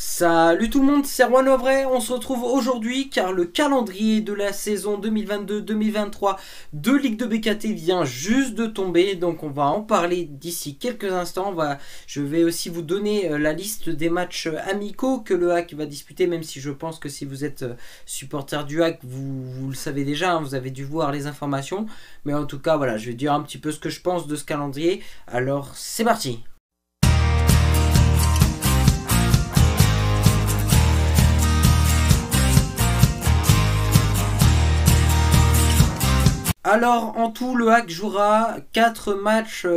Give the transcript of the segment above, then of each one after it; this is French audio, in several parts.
Salut tout le monde, c'est Erwan Lovray. On se retrouve aujourd'hui car le calendrier de la saison 2022-2023 de Ligue de BKT vient juste de tomber. Donc on va en parler d'ici quelques instants. Je vais aussi vous donner la liste des matchs amicaux que le Hack va disputer, même si je pense que si vous êtes supporter du Hack, vous le savez déjà, hein, vous avez dû voir les informations. Mais en tout cas, voilà, je vais dire un petit peu ce que je pense de ce calendrier. Alors c'est parti. Alors en tout le Hack jouera 4 matchs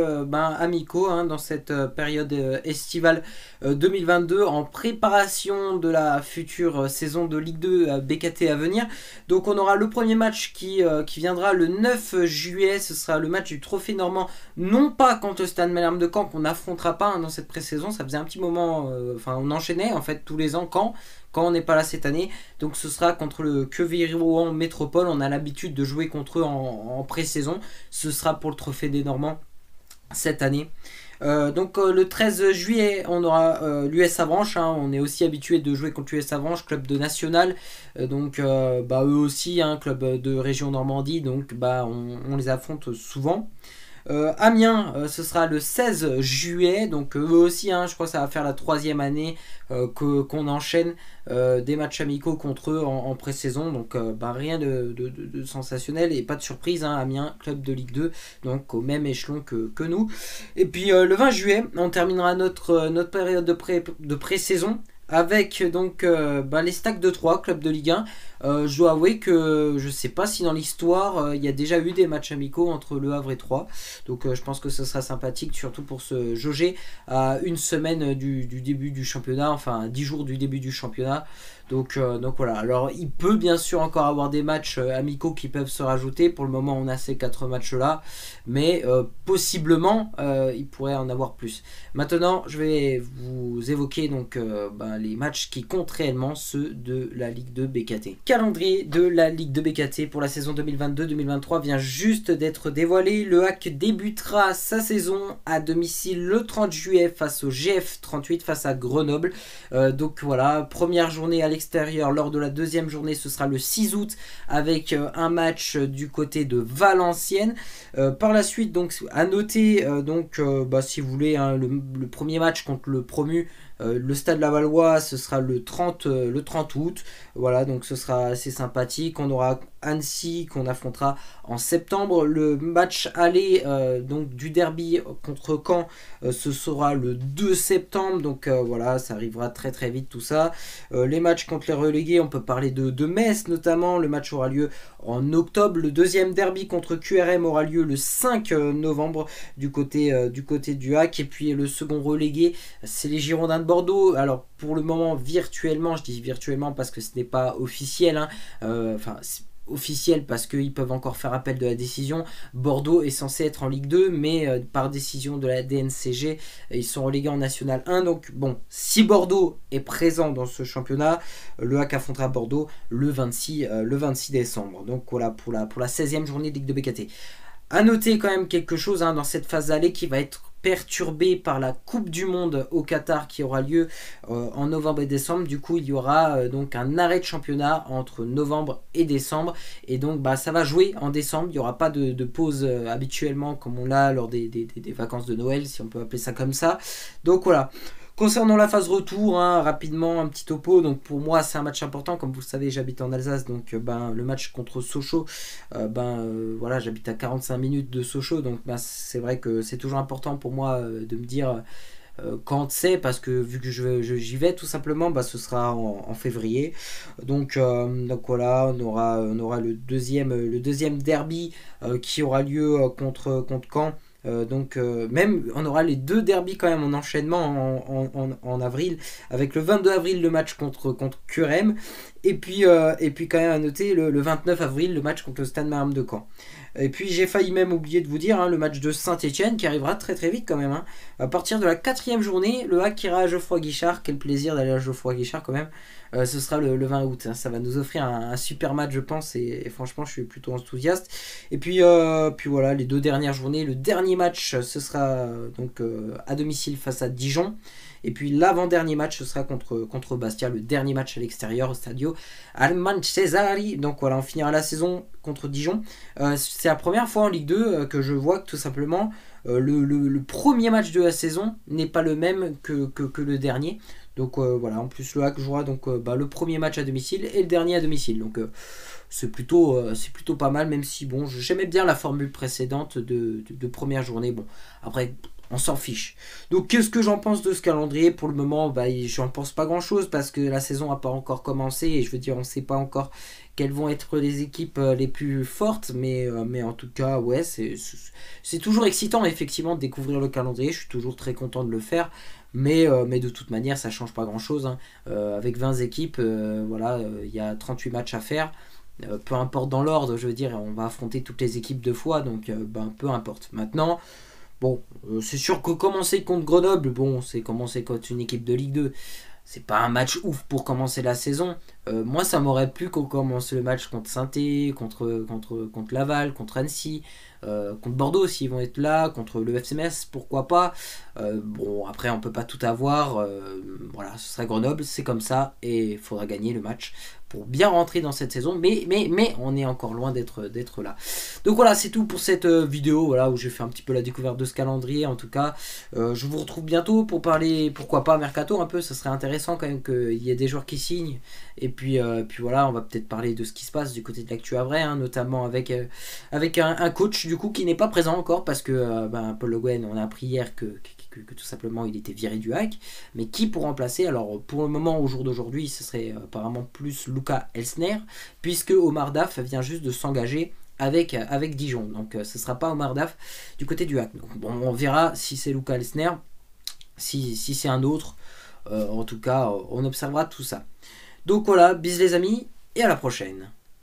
amicaux dans cette période estivale 2022 en préparation de la future saison de Ligue 2 BKT à venir. Donc on aura le premier match qui viendra le 9 juillet, ce sera le match du Trophée Normand, non pas contre le Stade Malherbe de Caen qu'on n'affrontera pas dans cette pré-saison, ça faisait un petit moment, on enchaînait en fait tous les ans quand on n'est pas là cette année. Donc ce sera contre le Quevilly-Rouen Métropole. On a l'habitude de jouer contre eux en pré-saison. Ce sera pour le Trophée des Normands cette année. Le 13 juillet, on aura l'US Avranches. On est aussi habitué de jouer contre l'US Avranches, club de national. Eux aussi, club de région Normandie. Donc on les affronte souvent. Amiens, ce sera le 16 juillet, donc eux aussi, je crois que ça va faire la 3e année qu'on enchaîne des matchs amicaux contre eux en pré-saison, donc rien de sensationnel et pas de surprise, Amiens, club de Ligue 2, donc au même échelon que nous. Et puis le 20 juillet, on terminera notre période de pré-saison avec les Stacks de 3, club de Ligue 1. Je dois avouer que je sais pas si dans l'histoire il y a déjà eu des matchs amicaux entre Le Havre et Troyes, donc je pense que ce sera sympathique, surtout pour se jauger à une semaine du début du championnat, enfin 10 jours du début du championnat. Donc voilà, alors il peut bien sûr encore avoir des matchs amicaux qui peuvent se rajouter. Pour le moment on a ces 4 matchs là, mais possiblement il pourrait en avoir plus. Maintenant je vais vous évoquer les matchs qui comptent réellement, ceux de la Ligue 2 BKT. Calendrier de la Ligue 2 BKT pour la saison 2022-2023 vient juste d'être dévoilé. Le Hack débutera sa saison à domicile le 30 juillet face au GF 38, face à Grenoble. Première journée à l'extérieur. Lors de la deuxième journée, ce sera le 6 août avec un match du côté de Valenciennes. Par la suite, donc à noter, si vous voulez, le premier match contre le promu, le Stade Lavallois, ce sera le 30 août. Voilà, donc ce sera assez sympathique. On aura Annecy qu'on affrontera en septembre. Le match aller du derby contre Caen, ce sera le 2 septembre. Donc ça arrivera très très vite tout ça. Les matchs contre les relégués, on peut parler de Metz notamment. Le match aura lieu en octobre. Le deuxième derby contre QRM aura lieu le 5 novembre du côté du Hack. Et puis le second relégué, c'est les Girondins de Bordeaux. Alors pour le moment virtuellement, je dis virtuellement parce que ce n'est pas officiel, officiel parce qu'ils peuvent encore faire appel de la décision. Bordeaux est censé être en Ligue 2, mais par décision de la DNCG, ils sont relégués en National 1. Donc bon, si Bordeaux est présent dans ce championnat, le Hack affrontera Bordeaux le 26 décembre. Donc voilà pour la 16e journée de Ligue de BKT. A noter quand même quelque chose dans cette phase d'aller qui va être perturbé par la Coupe du Monde au Qatar qui aura lieu en novembre et décembre. Du coup il y aura un arrêt de championnat entre novembre et décembre, et donc ça va jouer en décembre. Il n'y aura pas de pause habituellement comme on l'a lors des vacances de Noël, si on peut appeler ça comme ça. Donc voilà. Concernant la phase retour, rapidement un petit topo. Donc pour moi c'est un match important, comme vous le savez j'habite en Alsace, donc le match contre Sochaux, j'habite à 45 minutes de Sochaux, donc c'est vrai que c'est toujours important pour moi de me dire quand c'est, parce que vu que j'y vais tout simplement, ce sera en février. Donc voilà, on aura le deuxième derby qui aura lieu contre Caen. Même on aura les 2 derbys quand même en enchaînement en avril, avec le 22 avril le match contre QRM, et puis quand même à noter le 29 avril le match contre le Stade Malherbe de Caen. Et puis j'ai failli même oublier de vous dire le match de Saint-Etienne qui arrivera très très vite quand même. À partir de la 4e journée, le Hack ira à Geoffroy Guichard. Quel plaisir d'aller à Geoffroy Guichard quand même. Ce sera le 20 août. Ça va nous offrir un super match je pense, et franchement je suis plutôt enthousiaste. Et puis voilà, les 2 dernières journées. Le dernier match ce sera à domicile face à Dijon. Et puis l'avant-dernier match, ce sera contre Bastia, le dernier match à l'extérieur au Stadio Alman Cesari. Donc voilà, on finira la saison contre Dijon. C'est la première fois en Ligue 2 que je vois que tout simplement le premier match de la saison n'est pas le même que le dernier. Donc voilà, en plus le HAC jouera donc, le premier match à domicile et le dernier à domicile. Donc c'est plutôt pas mal, même si bon, j'aimais bien la formule précédente de première journée. Bon, après, on s'en fiche. Donc qu'est-ce que j'en pense de ce calendrier? Pour le moment, j'en pense pas grand-chose parce que la saison n'a pas encore commencé et je veux dire, on ne sait pas encore quelles vont être les équipes les plus fortes, mais en tout cas, ouais, c'est toujours excitant effectivement de découvrir le calendrier. Je suis toujours très content de le faire. Mais de toute manière, ça change pas grand-chose, hein. Avec 20 équipes, voilà, il y a 38 matchs à faire. Peu importe dans l'ordre, je veux dire, on va affronter toutes les équipes deux fois, donc peu importe. Maintenant, bon, c'est sûr que commencer contre Grenoble, bon, c'est commencer contre une équipe de Ligue 2. C'est pas un match ouf pour commencer la saison. Moi, ça m'aurait plu qu'on commence le match contre Saint-Étienne, contre Laval, contre Annecy, contre Bordeaux s'ils vont être là, contre le FC Metz, pourquoi pas. Bon, après, on peut pas tout avoir. Voilà, ce serait Grenoble, c'est comme ça, et il faudra gagner le match pour bien rentrer dans cette saison. Mais on est encore loin d'être là. Donc voilà, c'est tout pour cette vidéo, voilà, où j'ai fait un petit peu la découverte de ce calendrier. En tout cas, je vous retrouve bientôt pour parler, pourquoi pas, mercato un peu. Ça serait intéressant quand même qu'il y ait des joueurs qui signent. Et puis voilà, on va peut-être parler de ce qui se passe du côté de l'actu Havrais, hein, notamment avec un coach du coup qui n'est pas présent encore parce que Paul Le Guen, on a appris hier que tout simplement il était viré du HAC, mais qui pour remplacer? Alors pour le moment, au jour d'aujourd'hui, ce serait apparemment plus Luca Elsner, puisque Omar Daf vient juste de s'engager avec Dijon, donc ce sera pas Omar Daf du côté du HAC. Donc, bon, on verra si c'est Luca Elsner, si c'est un autre. En tout cas, on observera tout ça. Donc voilà, bis les amis, et à la prochaine.